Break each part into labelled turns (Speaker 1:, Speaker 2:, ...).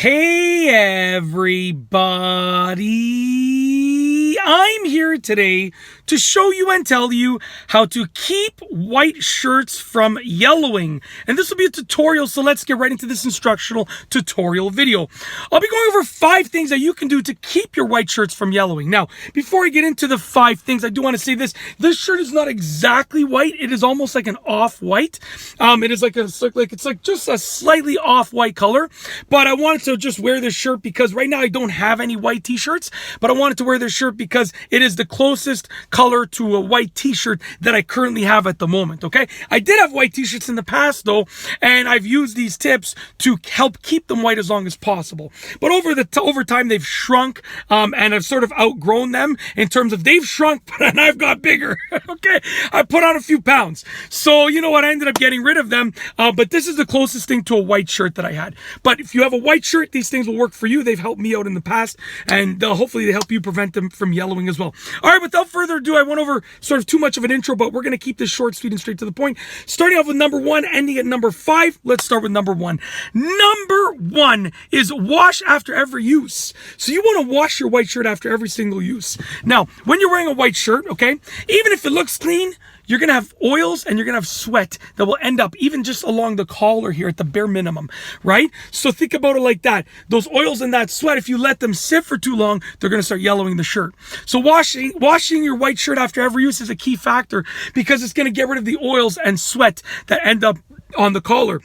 Speaker 1: Hey everybody, I'm here today to show you and tell you how to keep white shirts from yellowing. And this will be a tutorial, so let's get right into this instructional tutorial video. I'll be going over 5 things that you can do to keep your white shirts from yellowing. Now, before I get into the 5 things, I do want to say this. This shirt is not exactly white. It is almost like an off-white. It is like it's like just a slightly off-white color, but I wanted to just wear this shirt because right now I don't have any white t-shirts, but I wanted to wear this shirt because it is the closest color to a white t-shirt that I currently have at the moment. Okay, I did have white t-shirts in the past though, and I've used these tips to help keep them white as long as possible, but over time they've shrunk, and I've sort of outgrown them in terms of they've shrunk and I've got bigger. Okay, I put on a few pounds, so you know what, I ended up getting rid of them, but this is the closest thing to a white shirt that I had. But if you have a white shirt, these things will work for you. They've helped me out in the past, and hopefully they help you prevent them from yellowing as well. All right, without further ado, I went over sort of too much of an intro, but we're going to keep this short, sweet, and straight to the point. Starting off with number 1, ending at number 5. Let's start with number 1. Number 1 is wash after every use. So you want to wash your white shirt after every single use. Now, when you're wearing a white shirt, okay, even if it looks clean, you're going to have oils and you're going to have sweat that will end up even just along the collar here at the bare minimum, right? So think about it like that. Those oils and that sweat, if you let them sit for too long, they're going to start yellowing the shirt. So washing your white shirt after every use is a key factor because it's going to get rid of the oils and sweat that end up on the collar.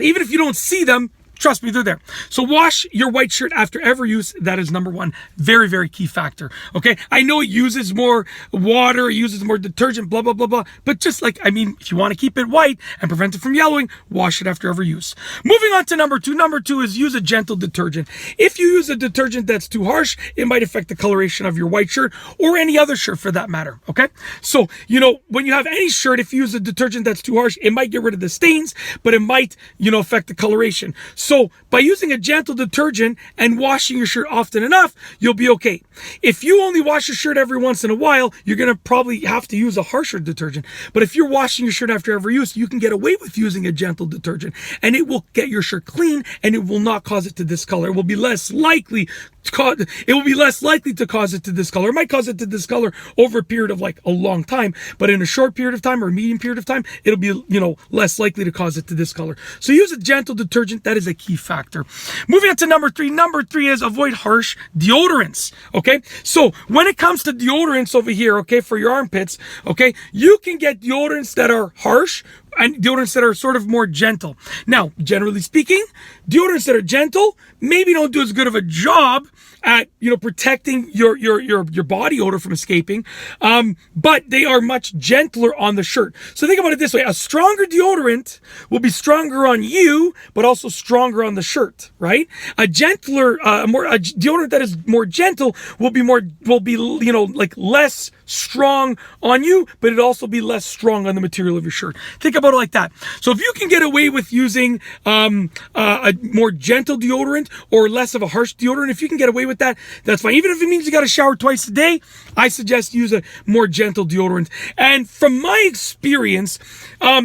Speaker 1: Even if you don't see them, trust me, they're there. So wash your white shirt after every use. That is number 1. Very, very key factor. Okay. I know it uses more water, it uses more detergent, blah, blah, blah, blah. But just like, I mean, if you want to keep it white and prevent it from yellowing, wash it after every use. Moving on to number 2. Number 2 is use a gentle detergent. If you use a detergent that's too harsh, it might affect the coloration of your white shirt or any other shirt for that matter. Okay. So, you know, when you have any shirt, if you use a detergent that's too harsh, it might get rid of the stains, but it might, you know, affect the coloration. So by using a gentle detergent and washing your shirt often enough, you'll be okay. If you only wash your shirt every once in a while, you're going to probably have to use a harsher detergent. But if you're washing your shirt after every use, you can get away with using a gentle detergent and it will get your shirt clean and it will not cause it to discolor. It will be less likely to cause it to discolor. It might cause it to discolor over a period of like a long time, but in a short period of time or a medium period of time, it'll be, you know, less likely to cause it to discolor. So use a gentle detergent. That is a key factor. Moving on to number 3. Number 3 is avoid harsh deodorants. Okay. So when it comes to deodorants over here, okay, for your armpits, okay, you can get deodorants that are harsh and deodorants that are sort of more gentle. Now, generally speaking, deodorants that are gentle maybe don't do as good of a job at, you know, protecting your body odor from escaping, but they are much gentler on the shirt. So think about it this way: a stronger deodorant will be stronger on you, but also stronger on the shirt, right? A deodorant that is more gentle will be you know, like less strong on you, but it'll also be less strong on the material of your shirt. Think about it like that. So if you can get away with using a more gentle deodorant or less of a harsh deodorant, if you can get away with that, that's fine. Even if it means you got to shower twice a day, I suggest use a more gentle deodorant. And from my experience,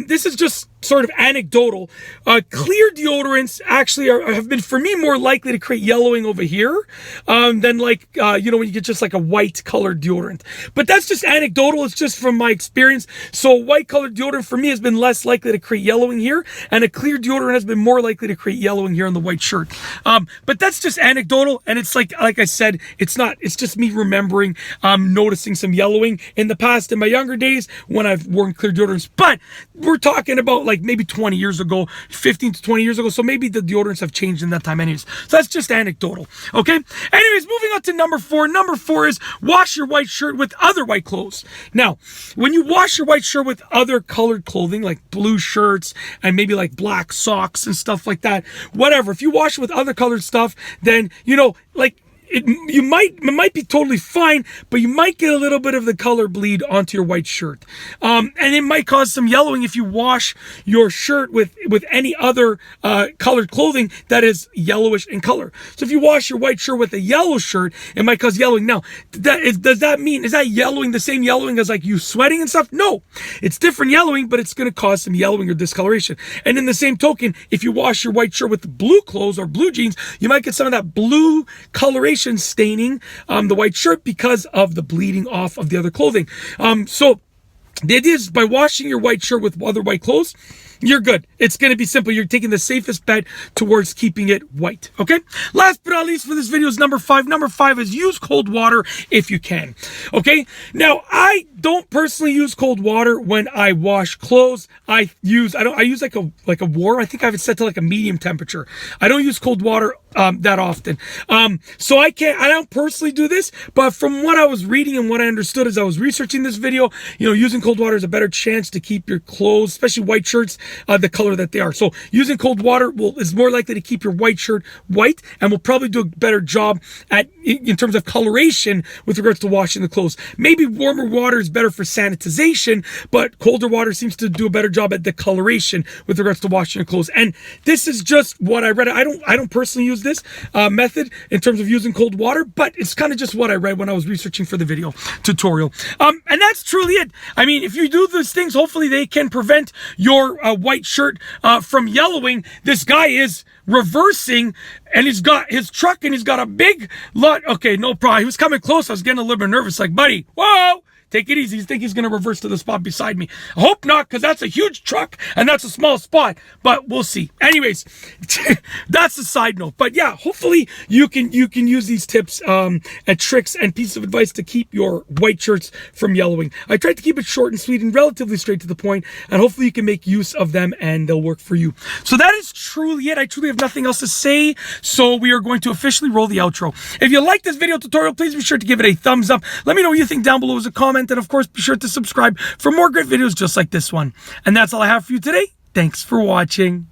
Speaker 1: this is just sort of anecdotal. Clear deodorants actually have been, for me, more likely to create yellowing over here than like, you know, when you get just like a white colored deodorant. But that's just anecdotal. It's just from my experience. So white colored deodorant for me has been less likely to create yellowing here, and a clear deodorant has been more likely to create yellowing here on the white shirt. But that's just anecdotal, and it's like I said, it's just me remembering, noticing some yellowing in the past in my younger days when I've worn clear deodorants. But we're talking about like maybe 20 years ago, 15 to 20 years ago. So maybe the deodorants have changed in that time anyways. So that's just anecdotal. Okay. Anyways, moving on to number 4. Number 4 is wash your white shirt with other white clothes. Now, when you wash your white shirt with other colored clothing, like blue shirts and maybe like black socks and stuff like that, whatever, if you wash it with other colored stuff, then, you know, like, it might be totally fine, but you might get a little bit of the color bleed onto your white shirt. And it might cause some yellowing if you wash your shirt with any other colored clothing that is yellowish in color. So if you wash your white shirt with a yellow shirt, it might cause yellowing. Now, does that mean, is that yellowing the same yellowing as like you sweating and stuff? No, it's different yellowing, but it's going to cause some yellowing or discoloration. And in the same token, if you wash your white shirt with blue clothes or blue jeans, you might get some of that blue coloration staining the white shirt because of the bleeding off of the other clothing. So the idea is by washing your white shirt with other white clothes, you're good. It's going to be simple. You're taking the safest bet towards keeping it white. Okay. Last but not least for this video is number 5. Number 5 is use cold water if you can. Okay. Now I don't personally use cold water when I wash clothes. I use like a warm. I think I have it set to like a medium temperature. I don't use cold water that often. So I don't personally do this, but from what I was reading and what I understood as I was researching this video, using cold water is a better chance to keep your clothes, especially white shirts, the color that they are. So using cold water is more likely to keep your white shirt white and will probably do a better job in terms of coloration with regards to washing the clothes. Maybe warmer water is better for sanitization, but colder water seems to do a better job at the coloration with regards to washing your clothes. And this is just what I read. I don't personally use this method in terms of using cold water, but it's kind of just what I read when I was researching for the video tutorial. And that's truly it. I mean, if you do these things, hopefully they can prevent your white shirt from yellowing. This guy is reversing and he's got his truck and he's got a big lot. Okay, no problem. He was coming close. I was getting a little bit nervous, like, buddy, whoa, take it easy. You think he's going to reverse to the spot beside me? I hope not, because that's a huge truck and that's a small spot, but we'll see. Anyways, that's a side note. But yeah, hopefully you can use these tips and tricks and pieces of advice to keep your white shirts from yellowing. I tried to keep it short and sweet and relatively straight to the point, and hopefully you can make use of them and they'll work for you. So that is truly it. I truly have nothing else to say, so we are going to officially roll the outro. If you like this video tutorial, please be sure to give it a thumbs up. Let me know what you think down below as a comment. And of course, be sure to subscribe for more great videos just like this one. And that's all I have for you today. Thanks for watching.